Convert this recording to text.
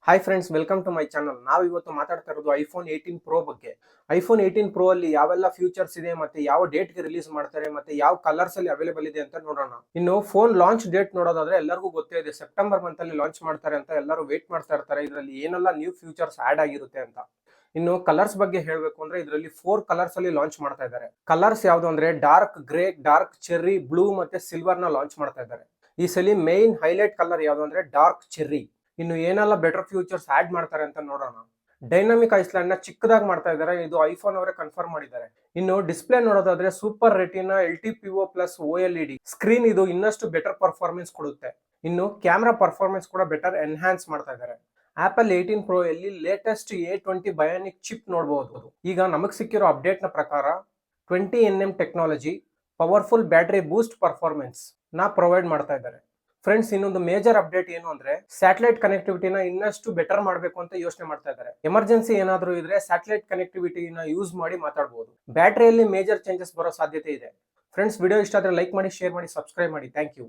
Hi friends, welcome to my channel. ನಾವು ಇವತ್ತು ಮಾತಾಡ್ತಾ ಇರೋದು ಐಫೋನ್ 18 ಪ್ರೋ ಬಗ್ಗೆ. ಐಫೋನ್ 18 ಪ್ರೋ ಅಲ್ಲಿ ಯಾವೆಲ್ಲ ಫ್ಯೂಚರ್ಸ್ ಇದೆ, ಮತ್ತೆ ಯಾವ ಡೇಟ್ ಗೆ ರಿಲೀಸ್ ಮಾಡ್ತಾರೆ, ಮತ್ತೆ ಯಾವ ಕಲರ್ಸ್ ಅಲ್ಲಿ ಅವೈಲೇಬಲ್ ಇದೆ ಅಂತ ನೋಡೋಣ. ಇನ್ನು ಫೋನ್ ಲಾಂಚ್ ಡೇಟ್ ನೋಡೋದಾದ್ರೆ ಎಲ್ಲರಿಗೂ ಗೊತ್ತೇ ಇದೆ, ಸೆಪ್ಟೆಂಬರ್ ಮಂತ್ ಅಲ್ಲಿ ಲಾಂಚ್ ಮಾಡ್ತಾರೆ ಅಂತ ಎಲ್ಲರೂ ವೇಟ್ ಮಾಡ್ತಾ ಇರ್ತಾರೆ. ಇದರಲ್ಲಿ ಏನೆಲ್ಲ ನ್ಯೂ ಫ್ಯೂಚರ್ಸ್ ಆಡ್ ಆಗಿರುತ್ತೆ ಅಂತ. ಇನ್ನು ಕಲರ್ಸ್ ಬಗ್ಗೆ ಹೇಳಬೇಕು ಅಂದ್ರೆ ಇದರಲ್ಲಿ 4 ಕಲರ್ಸ್ ಅಲ್ಲಿ ಲಾಂಚ್ ಮಾಡ್ತಾ ಇದ್ದಾರೆ. ಕಲರ್ಸ್ ಯಾವ್ದು ಅಂದ್ರೆ dark grey, dark cherry, blue ಮತ್ತೆ ಸಿಲ್ವರ್ ನ ಲಾಂಚ್ ಮಾಡ್ತಾ ಇದ್ದಾರೆ. ಈ ಸಲ ಮೇನ್ ಹೈಲೈಟ್ ಕಲರ್ ಯಾವ್ದು ಅಂದ್ರೆ ಡಾರ್ಕ್ ಚೆರ್ರಿ. ಇನ್ನು ಏನೆಲ್ಲ ಬೆಟರ್ ಫ್ಯೂಚರ್ಸ್ ಆಡ್ ಮಾಡ್ತಾರೆ ಅಂತ ನೋಡೋಣ. ಡೈನಾಮಿಕ್ ಐಸ್ಲ್ಯಾಂಡ್ ನ ಚಿಕ್ಕದಾಗಿ ಮಾಡ್ತಾ ಇದ್ದಾರೆ, ಇದು ಐಫೋನ್ ಅವರೇ ಕನ್ಫರ್ಮ್ ಮಾಡಿದ್ದಾರೆ. ಇನ್ನು ಡಿಸ್ಪ್ಲೇ ನೋಡೋದಾದ್ರೆ super retina LTPO plus OLED screen, ಇದು ಇನ್ನಷ್ಟು ಬೆಟರ್ ಪರ್ಫಾರ್ಮೆನ್ಸ್ ಕೊಡುತ್ತೆ. ಇನ್ನು ಕ್ಯಾಮ್ರಾ ಪರ್ಫಾರ್ಮೆನ್ಸ್ ಕೂಡ ಬೆಟರ್ ಎನ್ಹಾನ್ಸ್ ಮಾಡ್ತಾ ಇದ್ದಾರೆ. ಆಪಲ್ 18 ಪ್ರೋ ಅಲ್ಲಿ ಲೇಟೆಸ್ಟ್ A20 ಬಯಾನಿಕ್ ಚಿಪ್ ನೋಡಬಹುದು. ಈಗ ನಮಗ್ ಸಿಕ್ಕಿರೋ ಅಪ್ಡೇಟ್ ನ ಪ್ರಕಾರ 20nm ಟೆಕ್ನಾಲಜಿ, ಪವರ್ಫುಲ್ ಬ್ಯಾಟರಿ ಬೂಸ್ಟ್ ಪರ್ಫಾರ್ಮೆನ್ಸ್ ನ ಪ್ರೊವೈಡ್ ಮಾಡ್ತಾ ಇದ್ದಾರೆ. ಫ್ರೆಂಡ್ಸ್, ಇನ್ನೊಂದು ಮೇಜರ್ ಅಪ್ಡೇಟ್ ಏನು ಅಂದ್ರೆ ಸ್ಯಾಟಲೈಟ್ ಕನೆಕ್ಟಿವಿಟಿನ ಇನ್ನಷ್ಟು ಬೆಟರ್ ಮಾಡಬೇಕು ಅಂತ ಯೋಚನೆ ಮಾಡ್ತಾ ಇದ್ದಾರೆ. ಎಮರ್ಜೆನ್ಸಿ ಏನಾದರೂ ಇದ್ರೆ ಸ್ಯಾಟಲೈಟ್ ಕನೆಕ್ಟಿವಿಟಿನ ಯೂಸ್ ಮಾಡಿ ಮಾತಾಡಬಹುದು. ಬ್ಯಾಟರಿಯಲ್ಲಿ ಮೇಜರ್ ಚೇಂಜಸ್ ಬರೋ ಸಾಧ್ಯತೆ ಇದೆ. ಫ್ರೆಂಡ್ಸ್, ವಿಡಿಯೋ ಇಷ್ಟ ಆದ್ರೆ ಲೈಕ್ ಮಾಡಿ, ಶೇರ್ ಮಾಡಿ, ಸಬ್ಸ್ಕ್ರೈಬ್ ಮಾಡಿ. Thank you.